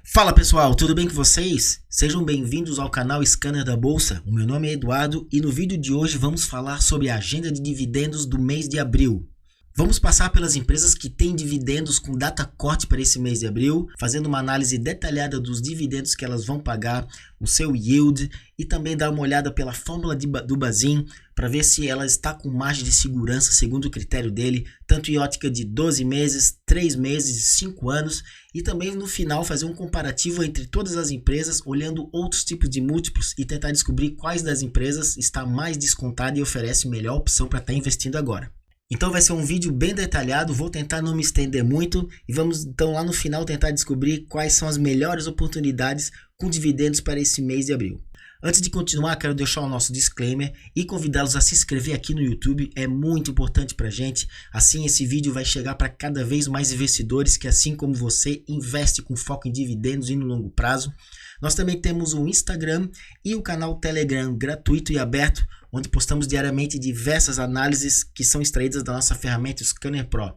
Fala pessoal, tudo bem com vocês? Sejam bem-vindos ao canal Scanner da Bolsa. O meu nome é Eduardo e no vídeo de hoje vamos falar sobre a agenda de dividendos do mês de abril. Vamos passar pelas empresas que têm dividendos com data corte para esse mês de abril, fazendo uma análise detalhada dos dividendos que elas vão pagar, o seu yield e também dar uma olhada pela fórmula do Bazin para ver se ela está com margem de segurança segundo o critério dele, tanto em ótica de 12 meses, 3 meses e 5 anos, e também no final fazer um comparativo entre todas as empresas, olhando outros tipos de múltiplos e tentar descobrir quais das empresas está mais descontada e oferece melhor opção para estar investindo agora. Então vai ser um vídeo bem detalhado, vou tentar não me estender muito e vamos então lá no final tentar descobrir quais são as melhores oportunidades com dividendos para esse mês de abril. Antes de continuar, quero deixar o nosso disclaimer e convidá-los a se inscrever aqui no YouTube, é muito importante para a gente, assim esse vídeo vai chegar para cada vez mais investidores que assim como você investe com foco em dividendos e no longo prazo. Nós também temos o Instagram e o canal Telegram gratuito e aberto, onde postamos diariamente diversas análises que são extraídas da nossa ferramenta Scanner Pro.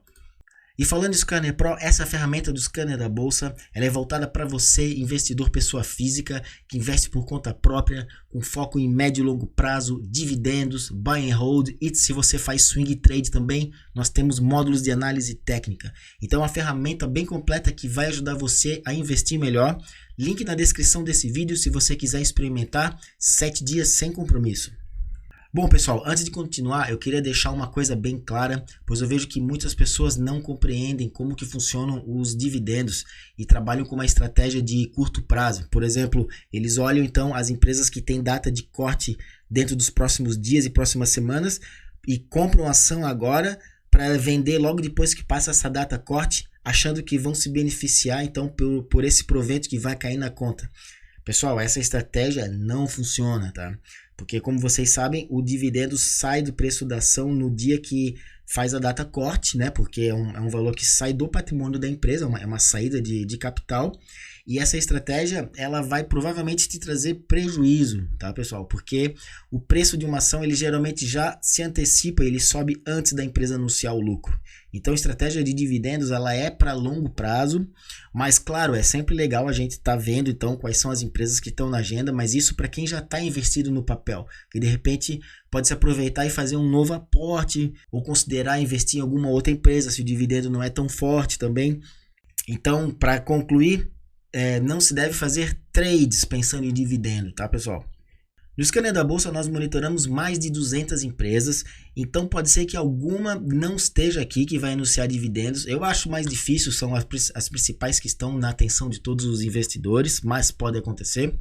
E falando em Scanner Pro, essa ferramenta do Scanner da Bolsa, ela é voltada para você, investidor pessoa física, que investe por conta própria, com foco em médio e longo prazo, dividendos, buy and hold, e se você faz swing trade também, nós temos módulos de análise técnica. Então é uma ferramenta bem completa que vai ajudar você a investir melhor. Link na descrição desse vídeo se você quiser experimentar 7 dias sem compromisso. Bom pessoal, antes de continuar eu queria deixar uma coisa bem clara, pois eu vejo que muitas pessoas não compreendem como que funcionam os dividendos e trabalham com uma estratégia de curto prazo. Por exemplo, eles olham então as empresas que têm data de corte dentro dos próximos dias e próximas semanas e compram ação agora para vender logo depois que passa essa data corte, achando que vão se beneficiar então por esse provento que vai cair na conta. Pessoal, essa estratégia não funciona, tá? Porque como vocês sabem, o dividendo sai do preço da ação no dia que faz a data corte, né? Porque é um valor que sai do patrimônio da empresa, é uma saída de capital. E essa estratégia, ela vai provavelmente te trazer prejuízo, tá pessoal? Porque o preço de uma ação, ele geralmente já se antecipa, ele sobe antes da empresa anunciar o lucro. Então a estratégia de dividendos, ela é para longo prazo, mas claro, é sempre legal a gente estar vendo então quais são as empresas que estão na agenda, mas isso para quem já está investido no papel, que de repente pode se aproveitar e fazer um novo aporte, ou considerar investir em alguma outra empresa, se o dividendo não é tão forte também. Então, para concluir, não se deve fazer trades pensando em dividendo, tá pessoal? No Scanner da Bolsa nós monitoramos mais de 200 empresas, então pode ser que alguma não esteja aqui que vai anunciar dividendos. Eu acho mais difícil, são as principais que estão na atenção de todos os investidores, mas pode acontecer.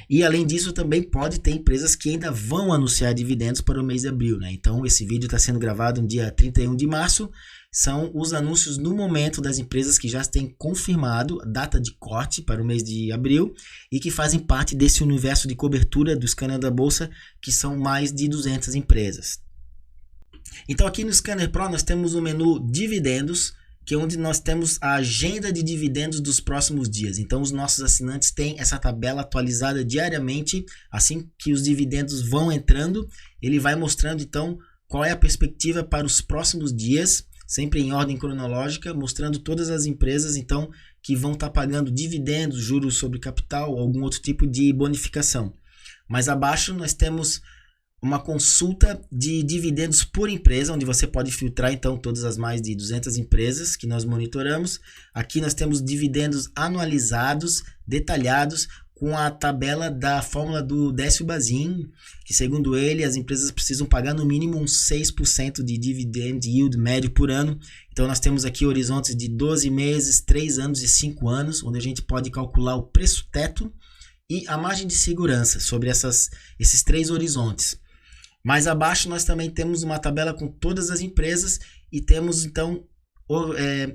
E além disso também pode ter empresas que ainda vão anunciar dividendos para o mês de abril, né? Então esse vídeo está sendo gravado no dia 31 de março, são os anúncios no momento das empresas que já têm confirmado a data de corte para o mês de abril e que fazem parte desse universo de cobertura do Scanner da Bolsa, que são mais de 200 empresas. Então aqui no Scanner Pro nós temos o menu dividendos, que é onde nós temos a agenda de dividendos dos próximos dias. Então os nossos assinantes têm essa tabela atualizada diariamente, assim que os dividendos vão entrando, ele vai mostrando então qual é a perspectiva para os próximos dias, sempre em ordem cronológica, mostrando todas as empresas então que vão estar pagando dividendos, juros sobre capital ou algum outro tipo de bonificação. Mais abaixo nós temos uma consulta de dividendos por empresa, onde você pode filtrar então todas as mais de 200 empresas que nós monitoramos. Aqui nós temos dividendos anualizados, detalhados, com a tabela da fórmula do Décio Bazin, que segundo ele as empresas precisam pagar no mínimo uns 6% de dividend yield médio por ano. Então nós temos aqui horizontes de 12 meses, 3 anos e 5 anos, onde a gente pode calcular o preço teto e a margem de segurança sobre esses 3 horizontes. Mais abaixo nós também temos uma tabela com todas as empresas e temos então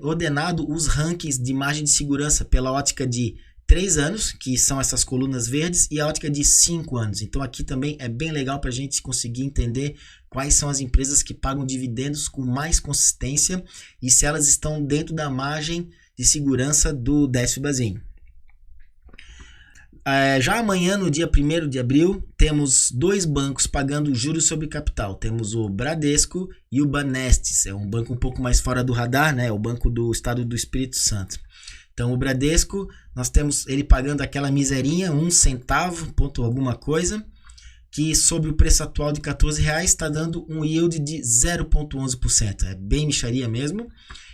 ordenado os rankings de margem de segurança pela ótica de 3 anos, que são essas colunas verdes, e a ótica de 5 anos. Então aqui também é bem legal para a gente conseguir entender quais são as empresas que pagam dividendos com mais consistência e se elas estão dentro da margem de segurança do Décio Bazin. Já amanhã, no dia 1º de abril, temos 2 bancos pagando juros sobre capital. Temos o Bradesco e o Banestes. É um banco um pouco mais fora do radar, né? É o Banco do Estado do Espírito Santo. Então o Bradesco, nós temos ele pagando aquela miserinha, 1 centavo, ponto alguma coisa, que sobre o preço atual de R$14 está dando um yield de 0,11%. É bem mixaria mesmo.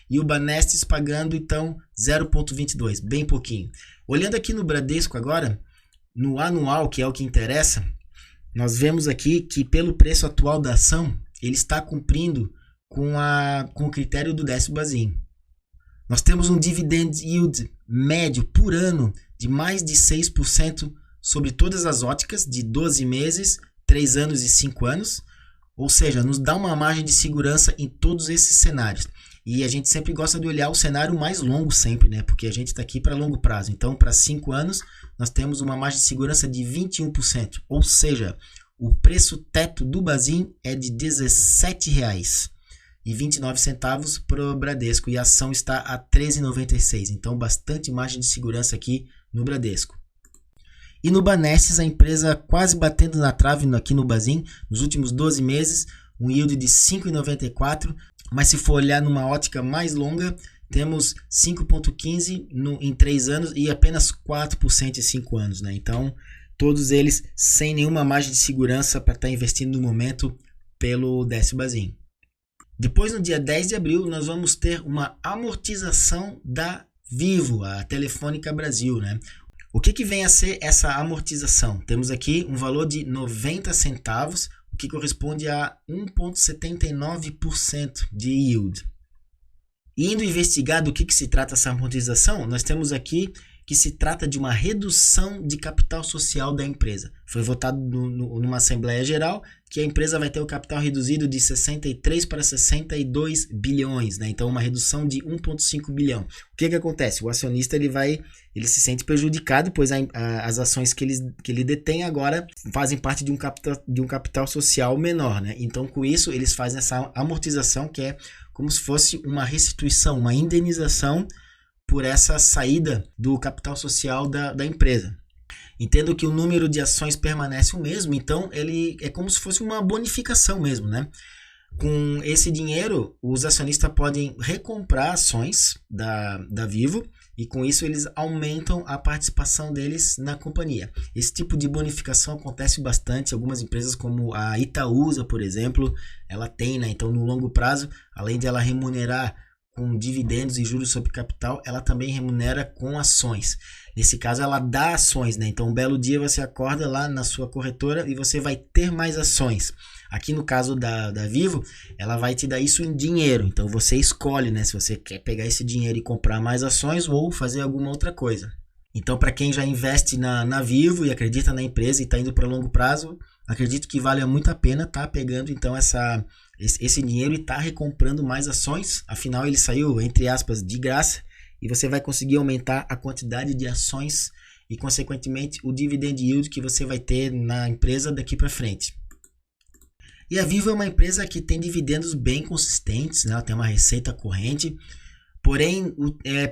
E o Banestes pagando então 0,22%, bem pouquinho. Olhando aqui no Bradesco agora, no anual, que é o que interessa, nós vemos aqui que pelo preço atual da ação, ele está cumprindo com o critério do 10º Bazin. Nós temos um dividend yield médio por ano de mais de 6% sobre todas as óticas de 12 meses, 3 anos e 5 anos. Ou seja, nos dá uma margem de segurança em todos esses cenários. E a gente sempre gosta de olhar o cenário mais longo sempre, né? Porque a gente está aqui para longo prazo. Então, para 5 anos, nós temos uma margem de segurança de 21%. Ou seja, o preço teto do Bazin é de R$17,29 para o Bradesco. E a ação está a R$13,96. Então, bastante margem de segurança aqui no Bradesco. E no Banestes, a empresa quase batendo na trave aqui no Bazin, nos últimos 12 meses, um yield de 5,94, mas se for olhar numa ótica mais longa, temos 5,15 em 3 anos e apenas 4% em 5 anos, né? Então, todos eles sem nenhuma margem de segurança para estar investindo no momento pelo 10º Bazin. Depois, no dia 10 de abril, nós vamos ter uma amortização da Vivo, a Telefônica Brasil, né? O que vem a ser essa amortização? Temos aqui um valor de 90 centavos, o que corresponde a 1,79% de yield. E indo investigar do que se trata essa amortização, nós temos aqui que se trata de uma redução de capital social da empresa. Foi votado numa Assembleia Geral que a empresa vai ter o capital reduzido de 63 para 62 bilhões, né? Então uma redução de 1,5 bilhão. O que acontece? O acionista ele se sente prejudicado, pois as ações que ele detém agora fazem parte de um capital social menor, né? Então com isso eles fazem essa amortização, que é como se fosse uma restituição, uma indenização por essa saída do capital social da empresa. Entendo que o número de ações permanece o mesmo, então ele é como se fosse uma bonificação mesmo, né? Com esse dinheiro, os acionistas podem recomprar ações da Vivo e com isso eles aumentam a participação deles na companhia. Esse tipo de bonificação acontece bastante. Algumas empresas como a Itaúsa, por exemplo, ela tem, né? Então no longo prazo, além de ela remunerar com dividendos e juros sobre capital, ela também remunera com ações. Nesse caso, ela dá ações, né? Então, um belo dia você acorda lá na sua corretora e você vai ter mais ações. Aqui no caso da Vivo, ela vai te dar isso em dinheiro. Então, você escolhe, né? Se você quer pegar esse dinheiro e comprar mais ações ou fazer alguma outra coisa. Então, para quem já investe na Vivo e acredita na empresa e está indo para longo prazo, acredito que vale muito a pena estar pegando então esse dinheiro e estar recomprando mais ações. Afinal, ele saiu, entre aspas, de graça e você vai conseguir aumentar a quantidade de ações e, consequentemente, o dividend yield que você vai ter na empresa daqui para frente. E a Vivo é uma empresa que tem dividendos bem consistentes, né? Ela tem uma receita corrente. Porém,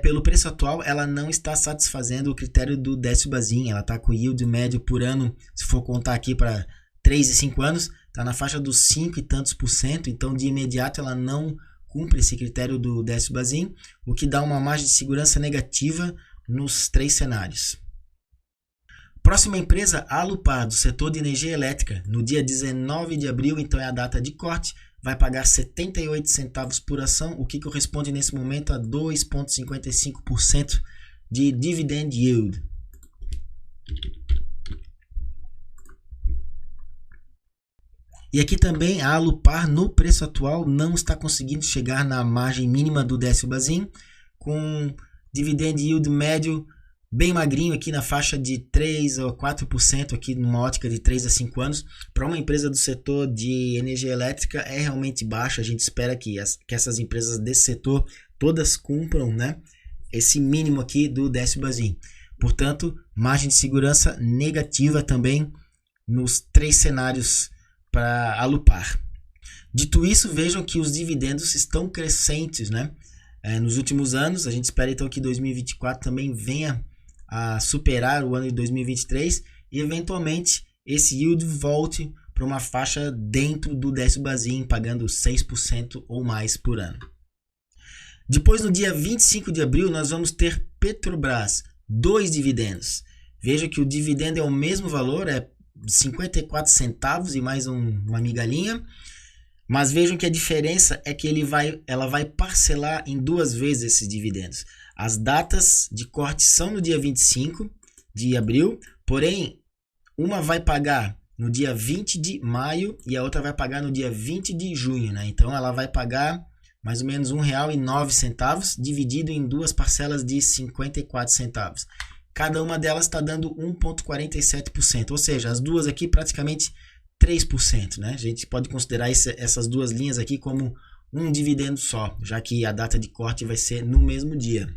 pelo preço atual, ela não está satisfazendo o critério do 10º Bazin. Ela está com yield médio por ano, se for contar aqui para 3 e 5 anos, está na faixa dos 5 e tantos por cento. Então, de imediato, ela não cumpre esse critério do 10º Bazin, o que dá uma margem de segurança negativa nos 3 cenários. Próxima empresa, a Alupar, do setor de energia elétrica. No dia 19 de abril, então é a data de corte, vai pagar 78 centavos por ação, o que corresponde nesse momento a 2,55% de dividend yield. E aqui também a Alupar, no preço atual, não está conseguindo chegar na margem mínima do 10º Bazin, com dividend yield médio bem magrinho aqui na faixa de 3 ou 4%, aqui numa ótica de 3 a 5 anos. Para uma empresa do setor de energia elétrica é realmente baixo. A gente espera que essas empresas desse setor todas cumpram, né, esse mínimo aqui do 10º Bazin. Portanto, margem de segurança negativa também nos 3 cenários para a Alupar. Dito isso, vejam que os dividendos estão crescentes, né? Nos últimos anos. A gente espera então que 2024 também venha a superar o ano de 2023 e eventualmente esse yield volte para uma faixa dentro do 10º Bazin, pagando 6% ou mais por ano. Depois, no dia 25 de abril, nós vamos ter Petrobras, 2 dividendos. Veja que o dividendo é o mesmo valor, é 54 centavos e mais uma migalhinha. Mas vejam que a diferença é que ela vai parcelar em 2 vezes esses dividendos. As datas de corte são no dia 25 de abril, porém, uma vai pagar no dia 20 de maio e a outra vai pagar no dia 20 de junho, né? Então, ela vai pagar mais ou menos R$ 1,09, dividido em 2 parcelas de 54 centavos. Cada uma delas está dando 1,47%, ou seja, as duas aqui praticamente 3%, né? A gente pode considerar essas 2 linhas aqui como um dividendo só, já que a data de corte vai ser no mesmo dia.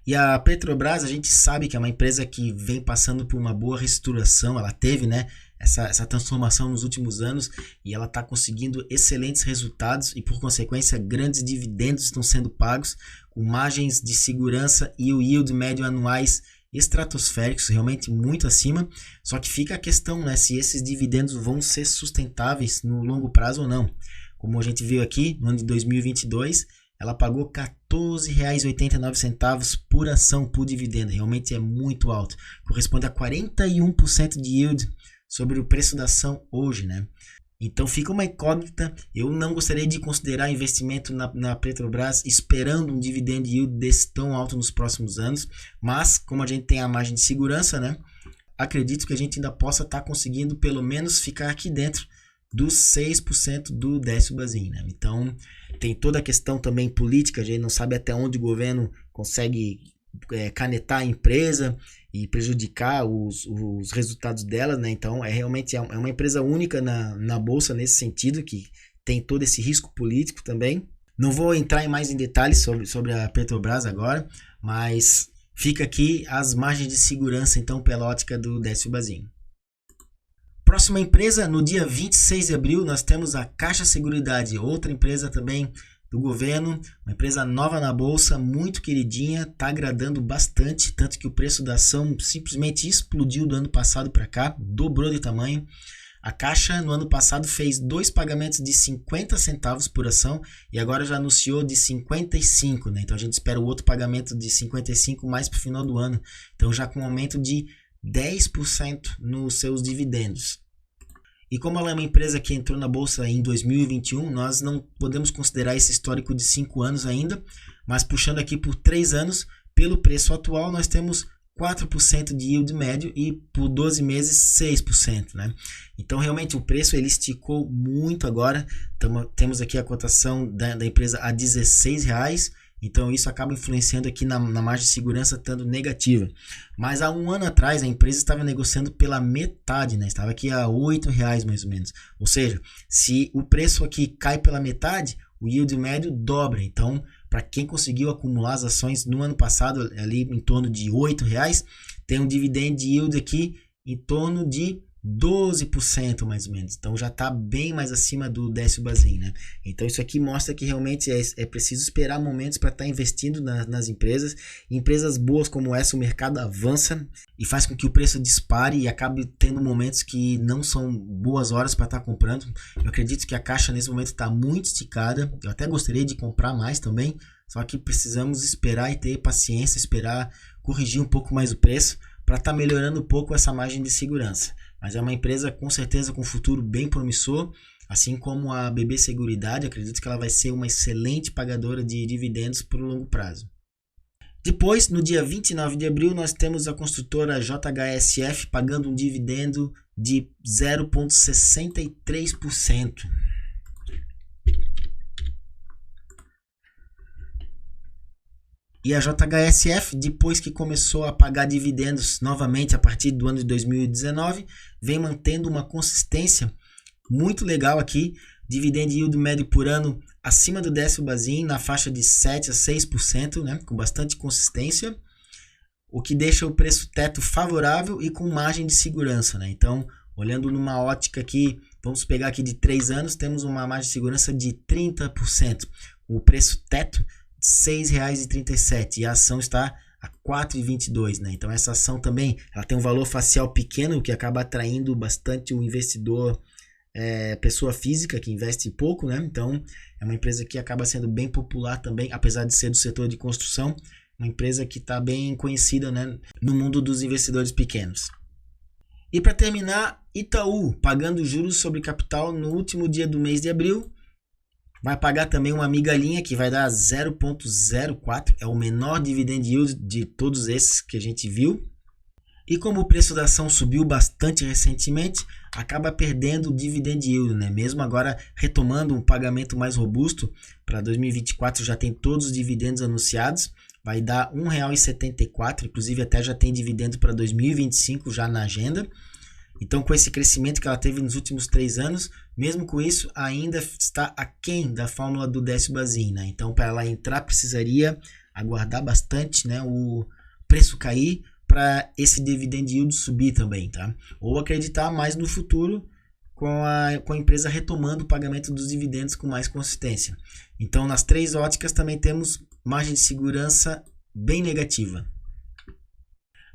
E a Petrobras, a gente sabe que é uma empresa que vem passando por uma boa reestruturação, ela teve, né, essa transformação nos últimos anos e ela está conseguindo excelentes resultados e, por consequência, grandes dividendos estão sendo pagos com margens de segurança e o yield médio anuais estratosféricos, realmente muito acima. Só que fica a questão, né, se esses dividendos vão ser sustentáveis no longo prazo ou não. Como a gente viu aqui, no ano de 2022, ela pagou R$ 14,89 por ação por dividendo. Realmente é muito alto. Corresponde a 41% de yield sobre o preço da ação hoje, né? Então fica uma incógnita. Eu não gostaria de considerar investimento na Petrobras esperando um dividend yield desse tão alto nos próximos anos. Mas, como a gente tem a margem de segurança, né? Acredito que a gente ainda possa estar conseguindo pelo menos ficar aqui dentro dos 6% do Décio Bazin, né? Então, tem toda a questão também política, a gente não sabe até onde o governo consegue canetar a empresa e prejudicar os resultados dela, né? Então, realmente é uma empresa única na Bolsa nesse sentido, que tem todo esse risco político também. Não vou entrar mais em detalhes sobre a Petrobras agora, mas fica aqui as margens de segurança, então, pela ótica do Décio Bazin. Próxima empresa, no dia 26 de abril, nós temos a Caixa Seguridade, outra empresa também do governo, uma empresa nova na bolsa, muito queridinha, está agradando bastante, tanto que o preço da ação simplesmente explodiu do ano passado para cá, dobrou de tamanho. A Caixa, no ano passado, fez 2 pagamentos de 50 centavos por ação e agora já anunciou de 55, né? Então a gente espera o outro pagamento de 55 mais para o final do ano. Então já com um aumento de 10% nos seus dividendos. E como ela é uma empresa que entrou na bolsa em 2021, nós não podemos considerar esse histórico de 5 anos ainda, mas puxando aqui por 3 anos, pelo preço atual, nós temos 4% de yield médio e por 12 meses 6%, né? Então realmente o preço ele esticou muito agora. Temos aqui a cotação da empresa a R$16, então isso acaba influenciando aqui na margem de segurança estando negativa. Mas há um ano atrás a empresa estava negociando pela metade, né? Estava aqui a R$8 mais ou menos. Ou seja, se o preço aqui cai pela metade, o yield médio dobra. Então, para quem conseguiu acumular as ações no ano passado ali em torno de R$8, tem um dividend yield aqui em torno de 12% mais ou menos, então já está bem mais acima do Décio Bazin, né? Então isso aqui mostra que realmente é preciso esperar momentos para estar investindo nas empresas. Empresas boas como essa, o mercado avança e faz com que o preço dispare e acabe tendo momentos que não são boas horas para estar comprando. Eu acredito que a Caixa nesse momento está muito esticada, eu até gostaria de comprar mais também, só que precisamos esperar e ter paciência, esperar corrigir um pouco mais o preço para estar melhorando um pouco essa margem de segurança. Mas é uma empresa com certeza com um futuro bem promissor, assim como a BB Seguridade. Acredito que ela vai ser uma excelente pagadora de dividendos por longo prazo. Depois, no dia 29 de abril, nós temos a construtora JHSF pagando um dividendo de 0,63%. E a JHSF, depois que começou a pagar dividendos novamente a partir do ano de 2019, vem mantendo uma consistência muito legal aqui. Dividend yield médio por ano acima do Décio Bazin, na faixa de 7 a 6%, né, com bastante consistência, o que deixa o preço teto favorável e com margem de segurança, né? Então, olhando numa ótica aqui, vamos pegar aqui de 3 anos, temos uma margem de segurança de 30%. O preço teto R$6,37 e a ação está a R$4,22, né? Então essa ação também ela tem um valor facial pequeno, o que acaba atraindo bastante o investidor, pessoa física que investe pouco, né? Então é uma empresa que acaba sendo bem popular também, apesar de ser do setor de construção, uma empresa que está bem conhecida, né, no mundo dos investidores pequenos. E para terminar, Itaú, pagando juros sobre capital no último dia do mês de abril. Vai pagar também uma migalhinha que vai dar 0,04, é o menor dividend yield de todos esses que a gente viu. E como o preço da ação subiu bastante recentemente, acaba perdendo o dividend yield, né? Mesmo agora retomando um pagamento mais robusto, para 2024 já tem todos os dividendos anunciados, vai dar R$ 1,74, inclusive até já tem dividendo para 2025 já na agenda. Então, com esse crescimento que ela teve nos últimos 3 anos, mesmo com isso, ainda está aquém da fórmula do Décio-Bazin, né? Então, para ela entrar, precisaria aguardar bastante, né, o preço cair para esse dividend yield subir também, tá? Ou acreditar mais no futuro com a empresa retomando o pagamento dos dividendos com mais consistência. Então, nas 3 óticas também temos margem de segurança bem negativa.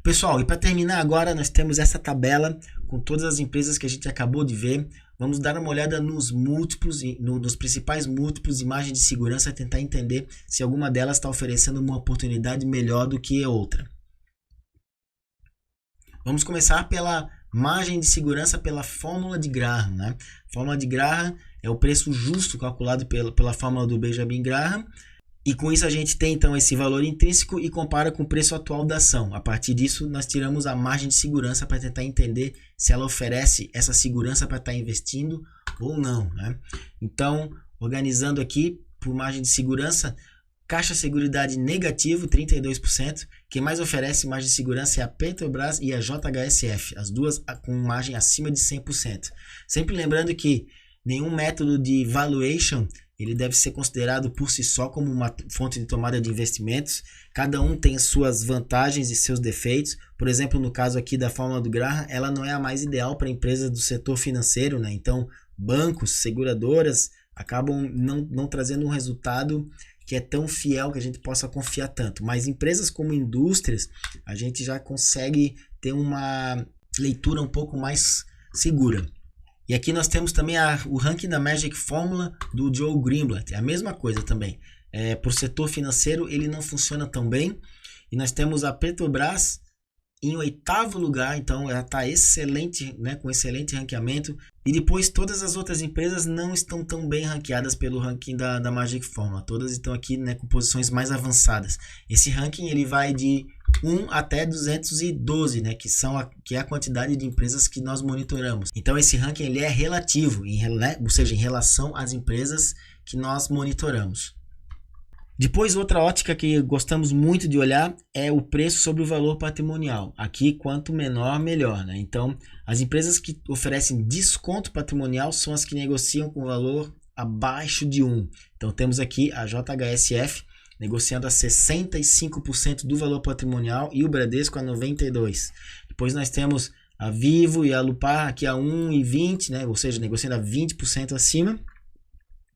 Pessoal, e para terminar agora, nós temos essa tabela com todas as empresas que a gente acabou de ver. Vamos dar uma olhada nos múltiplos, nos principais múltiplos de margem de segurança, tentar entender se alguma delas está oferecendo uma oportunidade melhor do que a outra. Vamos começar pela margem de segurança pela fórmula de Graham, né? Fórmula de Graham é o preço justo calculado pela fórmula do Benjamin Graham. E com isso a gente tem então esse valor intrínseco e compara com o preço atual da ação. A partir disso nós tiramos a margem de segurança para tentar entender se ela oferece essa segurança para estar investindo ou não, né? Então, organizando aqui por margem de segurança, Caixa Seguridade negativo, 32%. Quem mais oferece margem de segurança é a Petrobras e a JHSF, as duas com margem acima de 100%. Sempre lembrando que nenhum método de valuation ele deve ser considerado por si só como uma fonte de tomada de investimentos. Cada um tem suas vantagens e seus defeitos. Por exemplo, no caso aqui da fórmula do Graham, ela não é a mais ideal para empresas do setor financeiro, né? Então, bancos, seguradoras acabam não trazendo um resultado que é tão fiel que a gente possa confiar tanto. Mas empresas como indústrias, a gente já consegue ter uma leitura um pouco mais segura. E aqui nós temos também o ranking da Magic Formula do Joe Greenblatt. É a mesma coisa também. Por setor financeiro ele não funciona tão bem. E nós temos a Petrobras em 8º lugar. Então ela está excelente, né, com excelente ranqueamento. E depois todas as outras empresas não estão tão bem ranqueadas pelo ranking da Magic Formula. Todas estão aqui, né, com posições mais avançadas. Esse ranking ele vai de 1 até 212, né, que é a quantidade de empresas que nós monitoramos. Então esse ranking ele é relativo, ou seja, em relação às empresas que nós monitoramos. Depois, outra ótica que gostamos muito de olhar é o preço sobre o valor patrimonial. Aqui, quanto menor, melhor, né? Então, as empresas que oferecem desconto patrimonial são as que negociam com valor abaixo de 1. Então, temos aqui a JHSF negociando a 65% do valor patrimonial e o Bradesco a 92%. Depois nós temos a Vivo e a Lupar aqui a 1,20, né? Ou seja, negociando a 20% acima.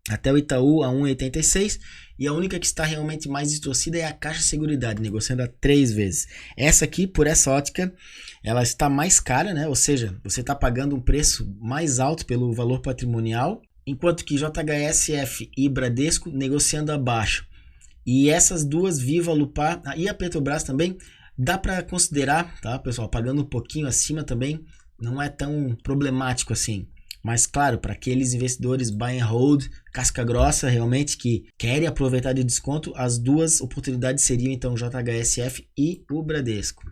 Até o Itaú a 1,86. E a única que está realmente mais distorcida é a Caixa Seguridade, negociando a 3 vezes. Essa aqui, por essa ótica, ela está mais cara, né? Ou seja, você está pagando um preço mais alto pelo valor patrimonial, enquanto que JHSF e Bradesco negociando abaixo. E essas duas, Vivo, a Lupar e a Petrobras também, dá para considerar, tá, pessoal? Pagando um pouquinho acima também, não é tão problemático assim. Mas claro, para aqueles investidores buy and hold, casca grossa, realmente que querem aproveitar de desconto, as duas oportunidades seriam então o JHSF e o Bradesco.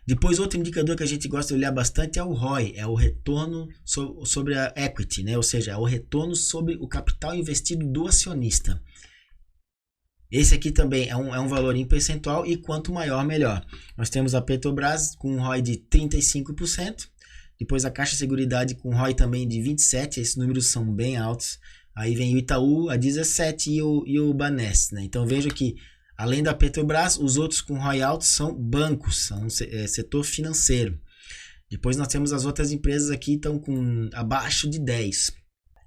Depois, outro indicador que a gente gosta de olhar bastante é o ROI, é o retorno sobre a equity, né? Ou seja, é o retorno sobre o capital investido do acionista. Esse aqui também é um valor em percentual e quanto maior, melhor. Nós temos a Petrobras com um ROI de 35%. Depois a Caixa Seguridade com ROI também de 27%, esses números são bem altos. Aí vem o Itaú a 17% e o Banesp, né? Então veja que além da Petrobras, os outros com ROI altos são bancos, são setor financeiro. Depois nós temos as outras empresas aqui estão com abaixo de 10%.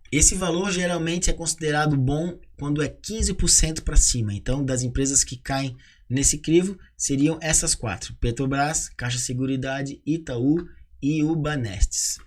Esse valor geralmente é considerado bom quando é 15% para cima. Então das empresas que caem nesse crivo seriam essas 4. Petrobras, Caixa Seguridade, Itaú e o Banestes.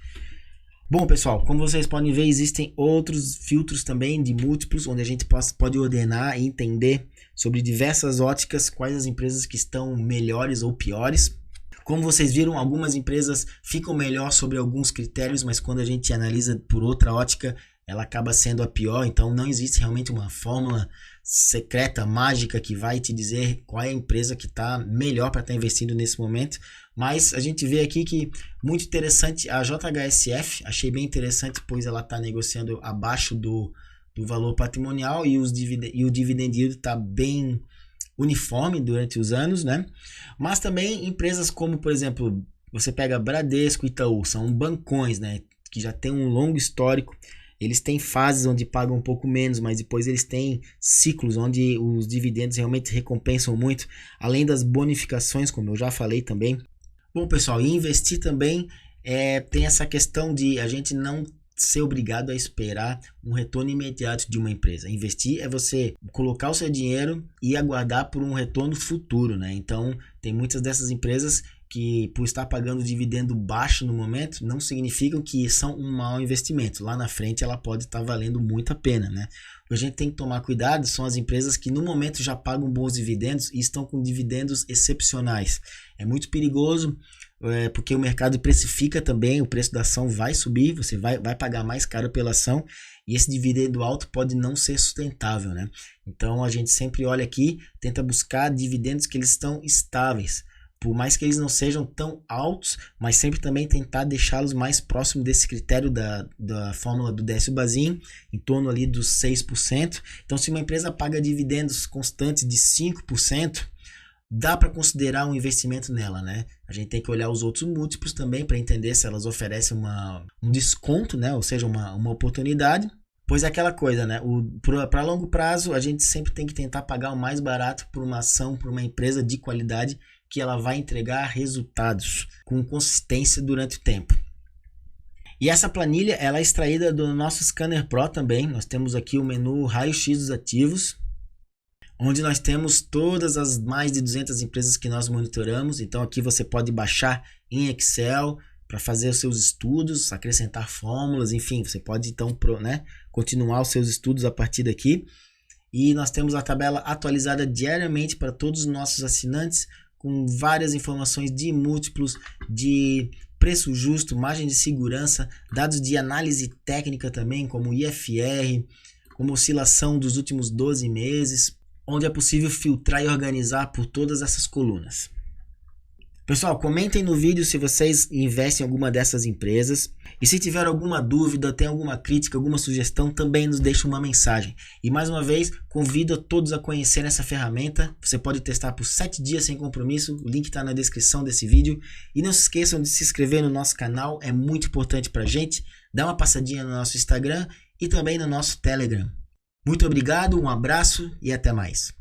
Bom, pessoal, como vocês podem ver, existem outros filtros também de múltiplos, onde a gente pode ordenar e entender sobre diversas óticas quais as empresas que estão melhores ou piores. Como vocês viram, algumas empresas ficam melhor sobre alguns critérios, mas quando a gente analisa por outra ótica, ela acaba sendo a pior. Então não existe realmente uma fórmula secreta, mágica, que vai te dizer qual é a empresa que está melhor para estar investindo nesse momento. Mas a gente vê aqui que muito interessante a JHSF, achei bem interessante, pois ela está negociando abaixo do valor patrimonial e o dividend yield está bem uniforme durante os anos, né? Mas também empresas como, por exemplo, você pega Bradesco, Itaú, são bancões, né? Que já tem um longo histórico. Eles têm fases onde pagam um pouco menos, mas depois eles têm ciclos onde os dividendos realmente recompensam muito, além das bonificações, como eu já falei também. Bom, pessoal, e investir também tem essa questão de a gente não ser obrigado a esperar um retorno imediato de uma empresa. Investir é você colocar o seu dinheiro e aguardar por um retorno futuro, né? Então, tem muitas dessas empresas que, por estar pagando dividendo baixo no momento, não significam que são um mau investimento. Lá na frente ela pode estar valendo muito a pena, né? O que a gente tem que tomar cuidado são as empresas que no momento já pagam bons dividendos e estão com dividendos excepcionais. É muito perigoso, porque o mercado precifica também, o preço da ação vai subir, você vai pagar mais caro pela ação e esse dividendo alto pode não ser sustentável, né? Então a gente sempre olha aqui, tenta buscar dividendos que eles estão estáveis. Por mais que eles não sejam tão altos, mas sempre também tentar deixá-los mais próximo desse critério da fórmula do Décio-Bazin, em torno ali dos 6%. Então, se uma empresa paga dividendos constantes de 5%, dá para considerar um investimento nela, né? A gente tem que olhar os outros múltiplos também para entender se elas oferecem um desconto, né? Ou seja, uma oportunidade. Pois é aquela coisa, né? Para longo prazo, a gente sempre tem que tentar pagar o mais barato por uma ação, por uma empresa de qualidade, que ela vai entregar resultados com consistência durante o tempo. E essa planilha ela é extraída do nosso Scanner Pro também. Nós temos aqui o menu raio-x dos ativos, onde nós temos todas as mais de 200 empresas que nós monitoramos. Então aqui você pode baixar em Excel para fazer os seus estudos, acrescentar fórmulas, enfim, você pode então continuar os seus estudos a partir daqui. E nós temos a tabela atualizada diariamente para todos os nossos assinantes, com várias informações de múltiplos, de preço justo, margem de segurança, dados de análise técnica também, como IFR, como oscilação dos últimos 12 meses, onde é possível filtrar e organizar por todas essas colunas. Pessoal, comentem no vídeo se vocês investem em alguma dessas empresas. E se tiver alguma dúvida, tem alguma crítica, alguma sugestão, também nos deixe uma mensagem. E mais uma vez, convido a todos a conhecerem essa ferramenta. Você pode testar por 7 dias sem compromisso. O link está na descrição desse vídeo. E não se esqueçam de se inscrever no nosso canal, é muito importante para a gente. Dá uma passadinha no nosso Instagram e também no nosso Telegram. Muito obrigado, um abraço e até mais.